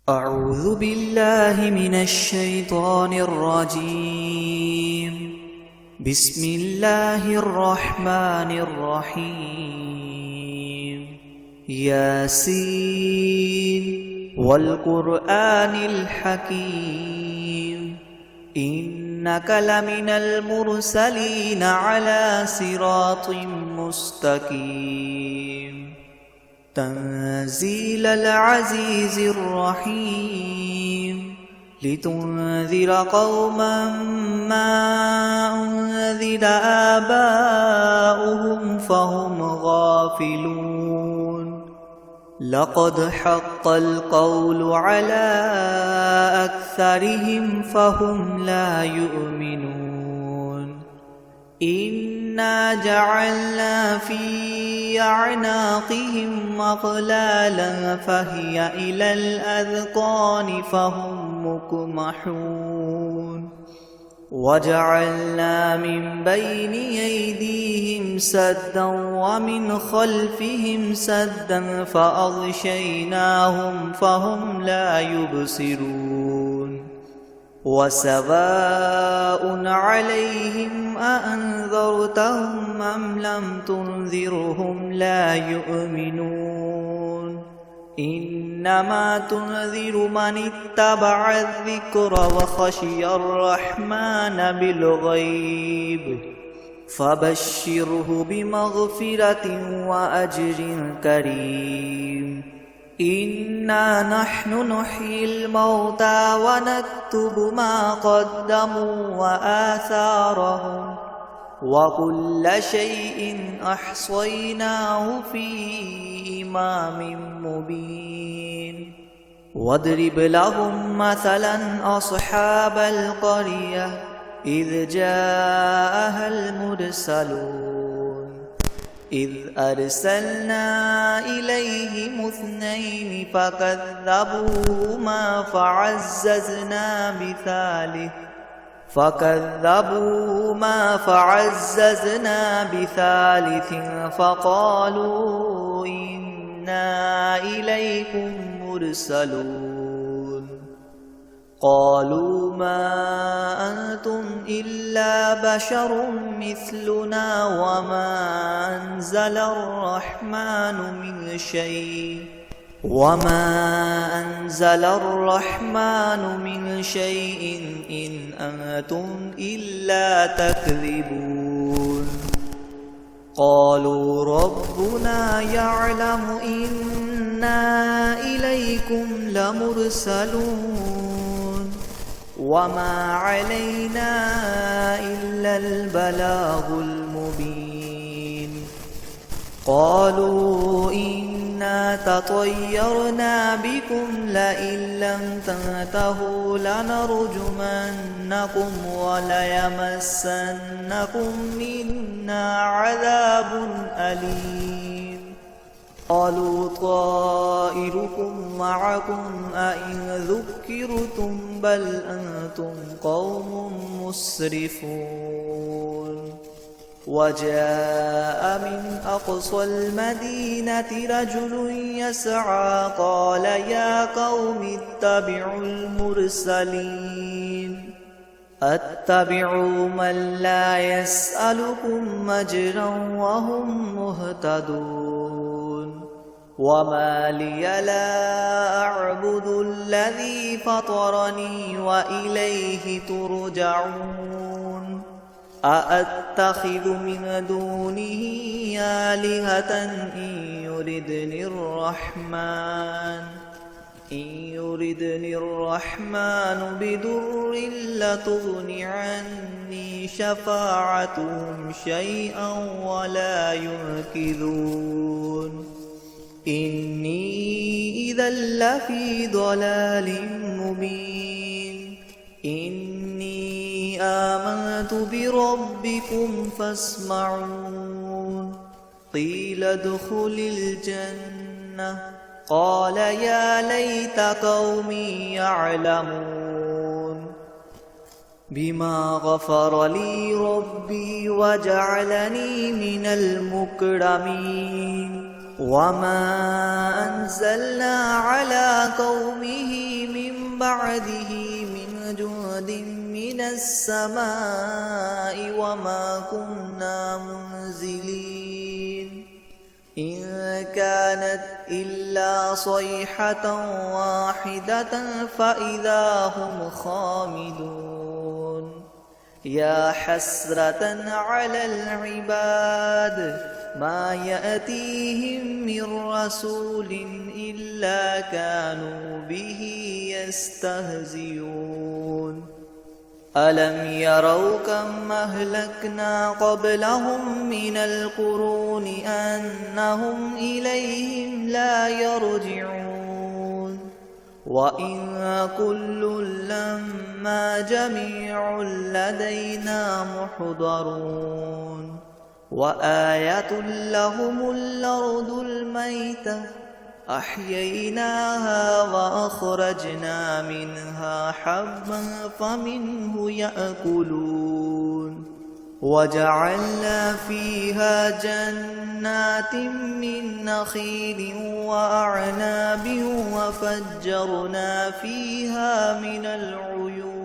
أعوذ بالله من الشيطان الرجيم. بسم الله الرحمن الرحيم. ياسين والقرآن الحكيم إنك لمن المرسلين على صراط مستقيم. تنزيل العزيز الرحيم لتنذر قوما ما أنذر آباؤهم فهم غافلون. لقد حق القول على أكثرهم فهم لا يؤمنون. إنا جعلنا في أعناقهم أغلالا فهي إلى الأذقان فهم مقمحون. وجعلنا من بين أيديهم سدا ومن خلفهم سدا فأغشيناهم فهم لا يبصرون. وسواء عليهم أأنذرتهم أم لم تنذرهم لا يؤمنون. إنما تنذر من اتبع الذكر وخشي الرحمن بالغيب فبشره بمغفرة وأجر كريم. إنا نحن نحيي الموتى ونكتب ما قدموا وآثارهم وكل شيء أحصيناه في إمام مبين. واضرب لهم مثلا أصحاب القرية إذ جاءها المرسلون إذ أرسلنا إليهم اثنين فكذبوهما فعززنا بثالث فقالوا إنا إليكم مرسلون. قالوا ما أنتم إلا بشر مثلنا وما أنزل الرحمن من شيء إن أنتم إلا تكذبون. قالوا ربنا يعلم إنا إليكم لمرسلون وما علينا إلا البلاغ المبين. قالوا إنا تطيرنا بكم لئن لم تنتهوا لنرجمنكم وليمسنكم منا عذاب أليم. قالوا طائركم معكم أئن ذكرتم بل أنتم قوم مسرفون. وجاء من أقصى المدينة رجل يسعى قال يا قوم اتبعوا المرسلين اتبعوا من لا يسألكم أجرا وهم مهتدون. وما لي لا أعبد الذي فطرني وإليه ترجعون. أأتخذ من دونه آلهة إن يردني الرحمن بضر لتغن عني شفاعتهم شيئا ولا ينقذون. إني إذا لفي ضلال مبين. إني آمنت بربكم فاسمعون. قيل ادخل الجنة قال يا ليت قومي يعلمون. بما غفر لي ربي وجعلني من المكرمين. وما أنزلنا على قومه من بعده من جند من السماء وما كنا منزلين إن كانت إلا صيحة واحدة فإذا هم خامدون يا حسرة على العباد ما يأتيهم من رسول إلا كانوا به يستهزئون ألم يروا كم أهلكنا قبلهم من القرون أنهم إليهم لا يرجعون وإن كل لما جميع لدينا محضرون وآية لهم الأرض الميتة أحييناها وأخرجنا منها حبا فمنه يأكلون وجعلنا فيها جنات من نخيل وأعناب وفجرنا فيها من العيون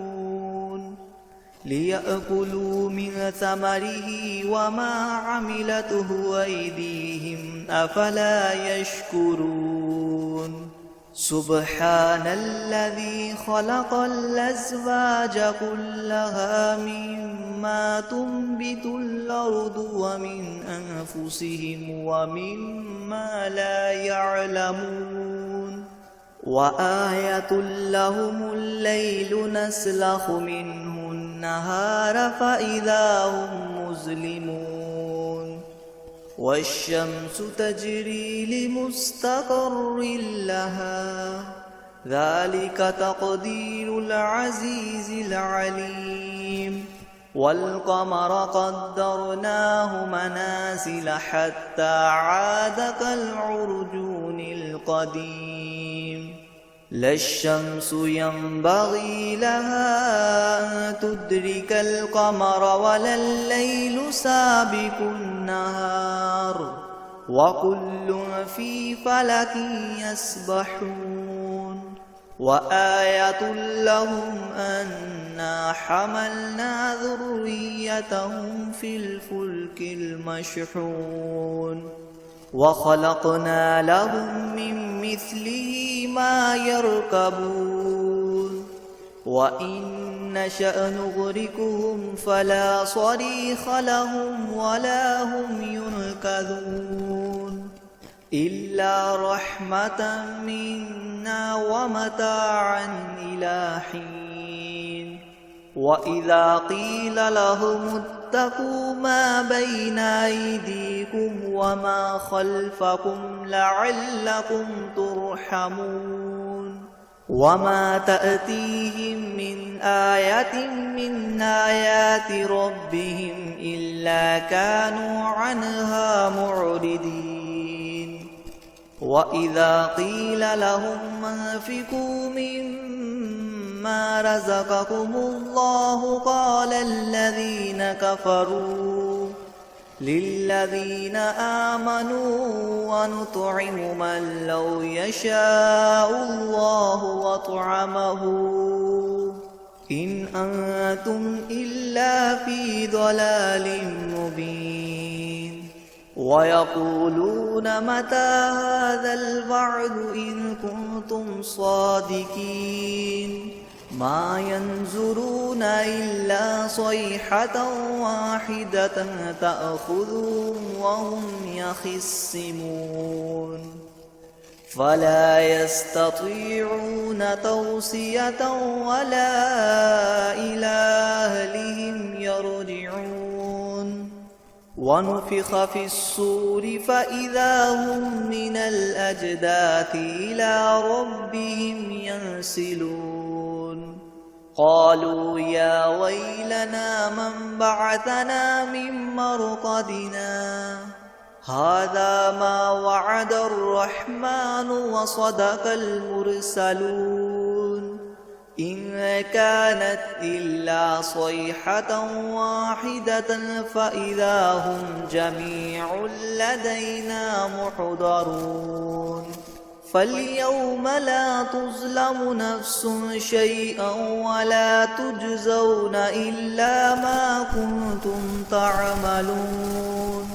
ليأكلوا من ثمره وما عملته أيديهم أفلا يشكرون سبحان الذي خلق الأزواج كلها مما تنبت الأرض ومن أنفسهم ومما لا يعلمون وآية لهم الليل نسلخ منه النهار فإذا هم مظلمون والشمس تجري لمستقر لها ذلك تقدير العزيز العليم والقمر قدرناه منازل حتى عاد كالعرجون القديم لا الشمس ينبغي لها أن تدرك القمر ولا الليل سابق النهار وكل في فلك يسبحون وآية لهم أنا حملنا ذريتهم في الفلك المشحون وخلقنا لهم من مثله ما يركبون وإن نشأ نغرقهم فلا صريخ لهم ولا هم ينقذون إلا رحمة منا ومتاعا إلى حين وإذا قيل لهم اتقوا ما بين أيديكم وما خلفكم لعلكم ترحمون وما تأتيهم من آية من آيات ربهم إلا كانوا عنها معرضين وإذا قيل لهم أنفقوا مما رزقكم الله قال الذين كفروا للذين آمنوا ونطعم من لو يشاء الله وطعمه إن أنتم إلا في ضلال مبين ويقولون متى هذا الوعد إن كنتم صادقين ما ينظرون إلا صيحة واحدة تأخذهم وهم يخصمون فلا يستطيعون توصية ولا إلى أهلهم يرجعون ونفخ في الصور فإذا هم من الأجداث إلى ربهم ينسلون قالوا يا ويلنا من بعثنا من مرقدنا هذا ما وعد الرحمن وصدق المرسلون إن كانت إلا صيحة واحدة فإذا هم جميع لدينا محضرون فاليوم لا تظلم نفس شيئا ولا تجزون إلا ما كنتم تعملون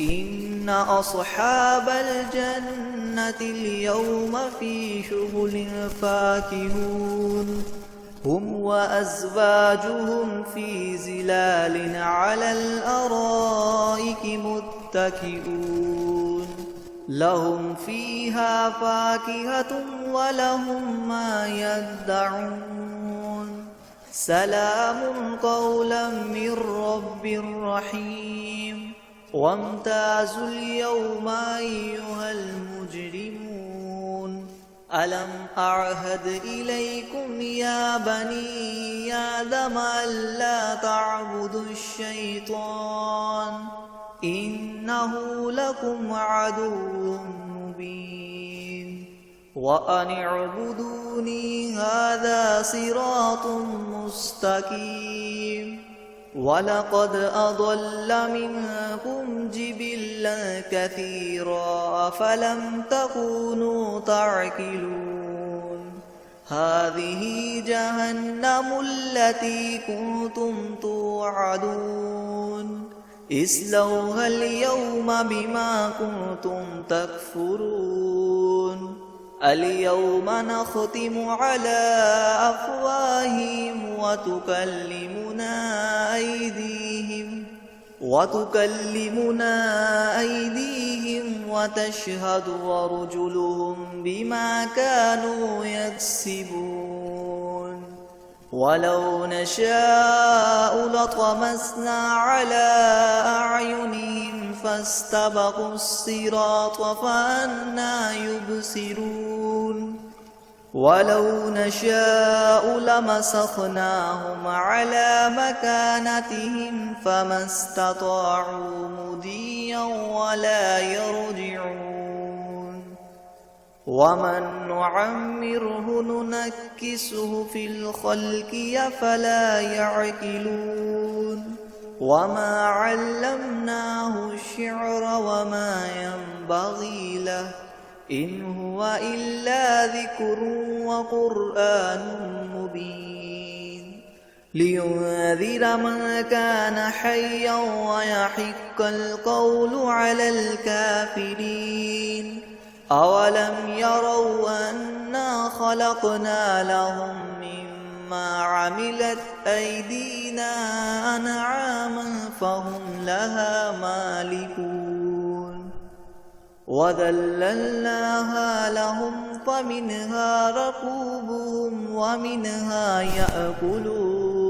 إن أصحاب الجنة اليوم في شغل فاكهون هم وأزواجهم في ظلال على الأرائك متكئون لهم فيها فاكهة ولهم ما يدعون سلام قولا من رب رحيم وامتازوا اليوم أيها المجرمون ألم أعهد إليكم يا بني آدم ألا تعبدوا الشيطان إنه لكم عدو مبين وأن اعبدوني هذا صراط مستقيم ولقد أضل منكم جبلا كثيرا فلم تكونوا تعقلون هذه جهنم التي كنتم توعدون اصلوها اليوم بما كنتم تكفرون اليوم نختم على أفواههم وتكلمنا أيديهم وتشهد أرجلهم بما كانوا يكسبون ولو نشاء لطمسنا على أعينهم فاستبقوا الصراط فأنى يبصرون ولو نشاء لمسخناهم على مكانتهم فما استطاعوا مضيا ولا يرجعون ومن نعمره ننكسه في الخلق أفلا يعقلون وما علمناه الشعر وما ينبغي له إن هو إلا ذكر وقرآن مبين لينذر من كان حيا ويحق القول على الكافرين أولم يروا أنا خلقنا لهم مما عملت أيدينا أنعاما فهم لها مالكون وذللناها لهم فمنها ركوبهم ومنها يأكلون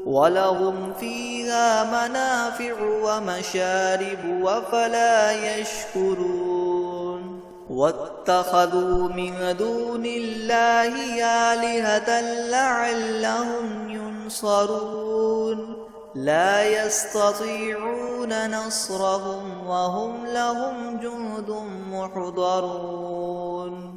ولهم فيها منافع ومشارب وفلا يشكرون واتخذوا من دون الله آلهة لعلهم ينصرون لا يستطيعون نصرهم وهم لهم جند محضرون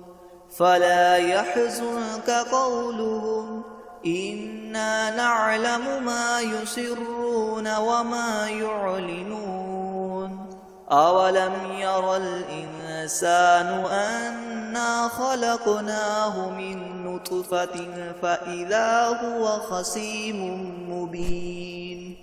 فلا يحزنك قولهم إنا نعلم ما يسرون وما يعلنون أولم ير الإنسان أنا خلقناه من نطفة فإذا هو خصيم مبين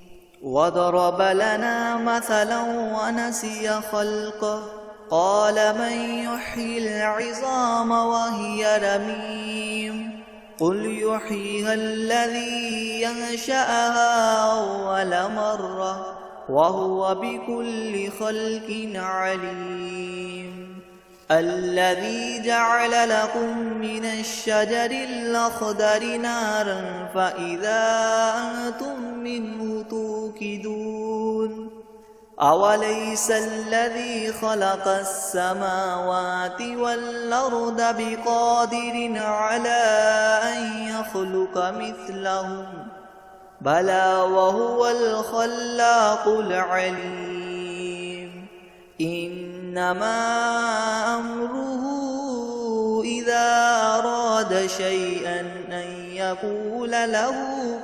وضرب لنا مثلا ونسي خلقه قال من يحيي العظام وهي رميم قل يحييها الذي ينشأها أول مرة وهو بكل خلق عليم الذي جعل لكم من الشجر الأخضر نارا فإذا أنتم منه توقدون أوليس الذي خلق السماوات والأرض بقادر على أن يخلق مثلهم بلى وهو الخلاق العليم إنما أمره إذا أراد أراد شيئا أن يقول له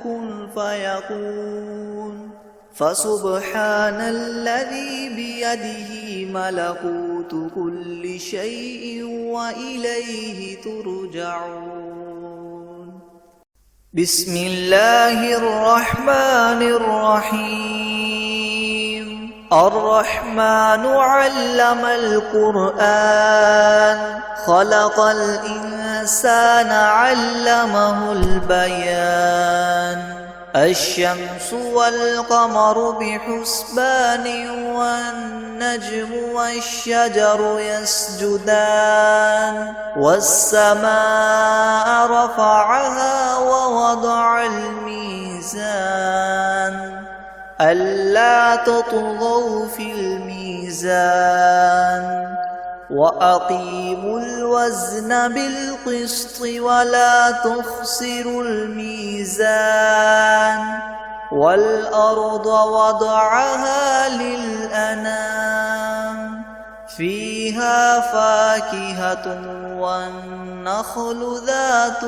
كن فيكون فسبحان الذي بيده ملكوت كل شيء وإليه ترجعون. بسم الله الرحمن الرحيم. الرحمن علم القرآن خلق الإنسان علمه البيان. الشمس والقمر بحسبان والنجم والشجر يسجدان. والسماء رفعها ووضع الميزان ألا تطغوا في الميزان وأقيموا الوزن بالقسط ولا تخسروا الميزان. والأرض وضعها للأنام فيها فاكهة والنخل ذات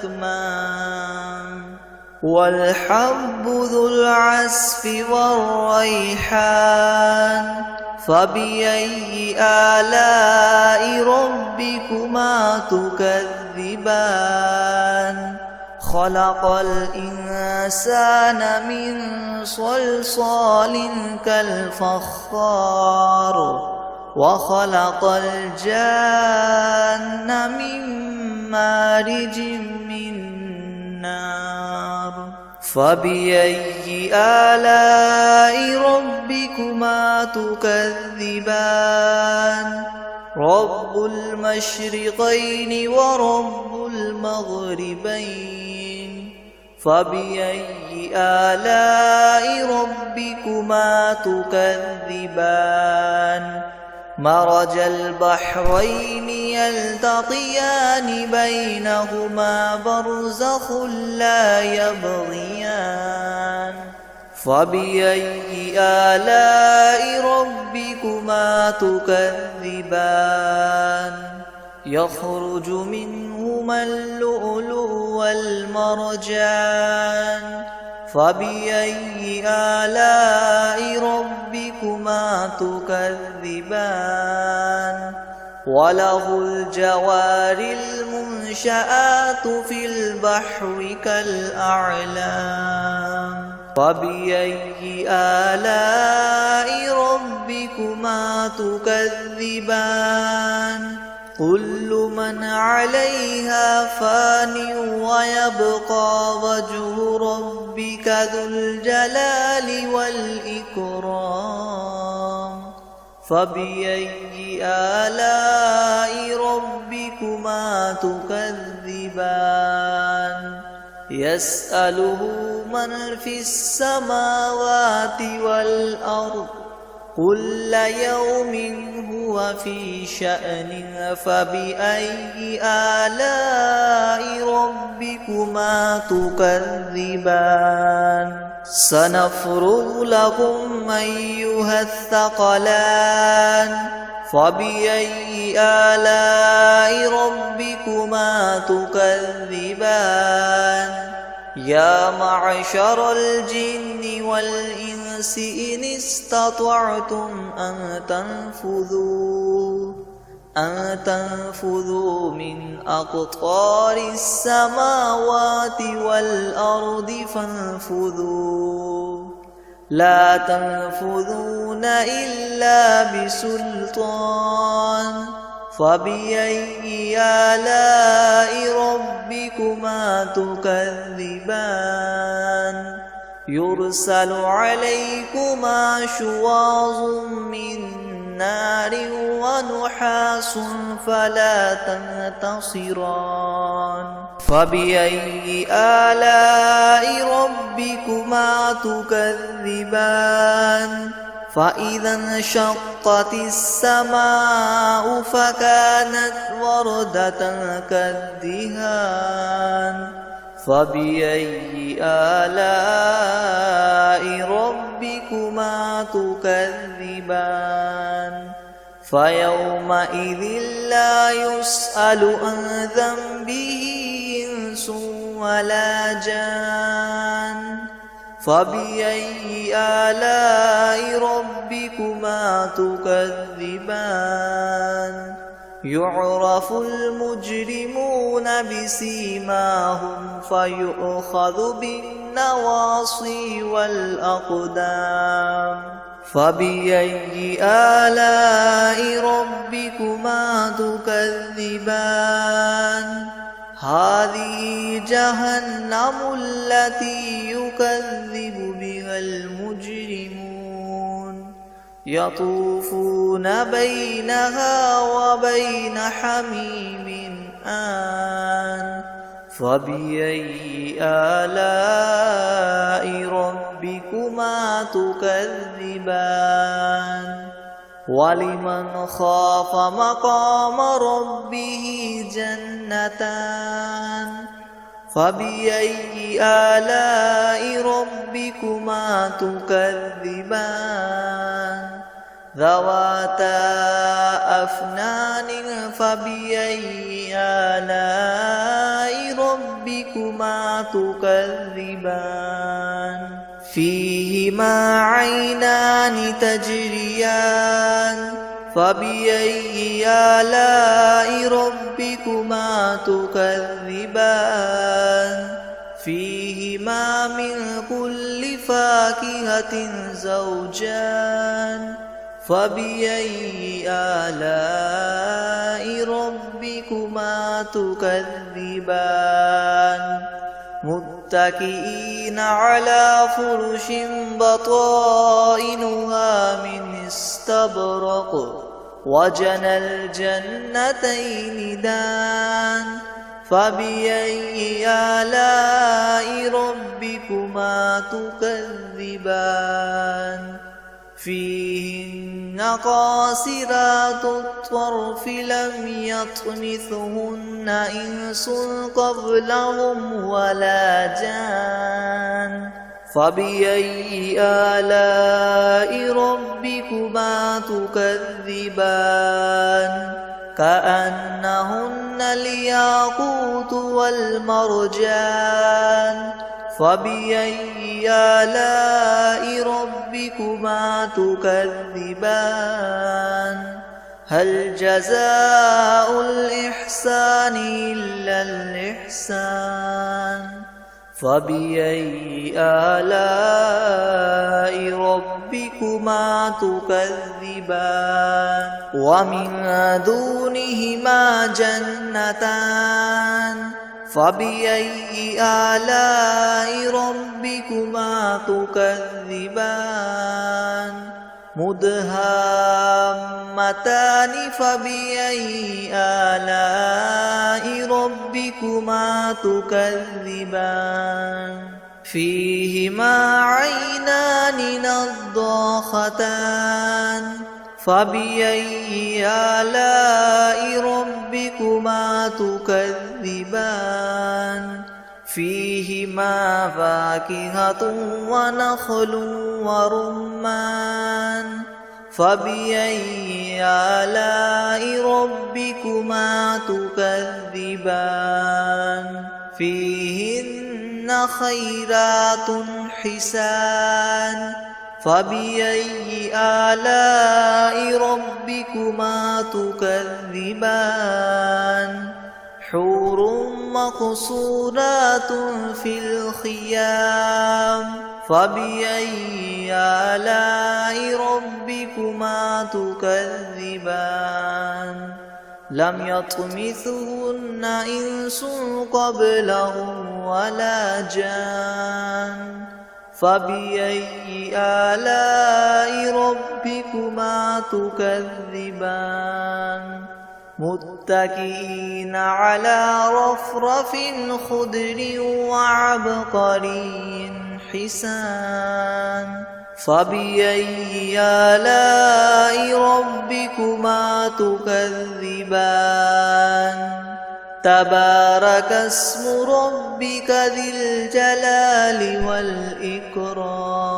الأكمام والحب ذو العصف والريحان. فبأي آلاء ربكما تكذبان؟ خلق الإنسان من صلصال كالفخار وخلق الجان من مارج من نار. فبأي آلاء ربكما تكذبان؟ رب المشرقين ورب المغربين. فبأي آلاء ربكما تكذبان؟ مرج البحرين يلتقيان بينهما برزخ لا يبغيان. فبأي آلاء ربكما تكذبان؟ يخرج منهما اللؤلؤ والمرجان. فبأي آلاء ربكما تكذبان؟ وله الجوار المنشآت في البحر كالأعلام. فبأي آلاء ربكما تكذبان؟ كل من عليها فان ويبقى وجه ربك ذو الجلال والإكرام. فبأي آلاء ربكما تكذبان؟ يسأله من في السماوات والأرض كل يوم هو في شأن. فبأي آلاء ربكما تكذبان؟ سنفرغ لكم أيها الثقلان. فبأي آلاء ربكما تكذبان؟ يا معشر الجن والإنس إن استطعتم أن تنفذوا من أقطار السماوات والأرض فانفذوا لا تنفذون إلا بسلطان. فبأي آلاء ربكما تكذبان؟ يرسل عليكما شواظ من نار ونحاس فلا تنتصران. فبأي آلاء ربكما تكذبان؟ فإذا انشقت السماء فكانت وردة كالدهان. فبأي آلاء ربكما تكذبان؟ فيومئذ لا يسأل عن ذنبه إنس ولا جان فبأي آلاء ربكما تكذبان يعرف المجرمون بسيماهم فيؤخذ بالنواصي والأقدام فبأي آلاء ربكما تكذبان هذه جهنم التي يكذب بها المجرمون يطوفون بينها وبين حميم آن فبأي آلاء ربكما تكذبان ولمن خاف مقام ربه جنتان فبأي آلاء ربكما تكذبان ذواتا أفنان فبأي آلاء ربكما تكذبان فيهما عينان تجريان فبأي آلاء ربكما تكذبان فيهما من كل فاكهة زوجان فبأي آلاء ربكما تكذبان متكئين على فرش بطائنها من استبرق وجنى الجنتين دان فبأي آلاء ربكما تكذبان فيهن قاصرات الطرف لم يطمثهن إنس قبلهم ولا جان فبأي آلاء ربكما تكذبان كأنهن الياقوت والمرجان فبأي آلاء ربكما تكذبان هل جزاء الإحسان إلا الإحسان فبأي آلاء ربكما تكذبان ومن دونهما جنتان فبأي آلاء ربكما تكذبان مدهامتان فبأي آلاء ربكما تكذبان فيهما عينان نضاختان فبأي آلاء ربكما تكذبان فيهما فاكهة ونخل ورمان فبأي آلاء ربكما تكذبان فيهن خيرات حسان فبأي آلاء ربكما تكذبان حور مقصورات في الخيام فبأي آلاء ربكما تكذبان لم يطمثهن إنس قبلهم ولا جان فبأي آلاء ربكما تكذبان متكئين على رفرف خضر وعبقري حسان فبأي آلاء ربكما تكذبان تبارك اسم ربك ذي الجلال والإكرام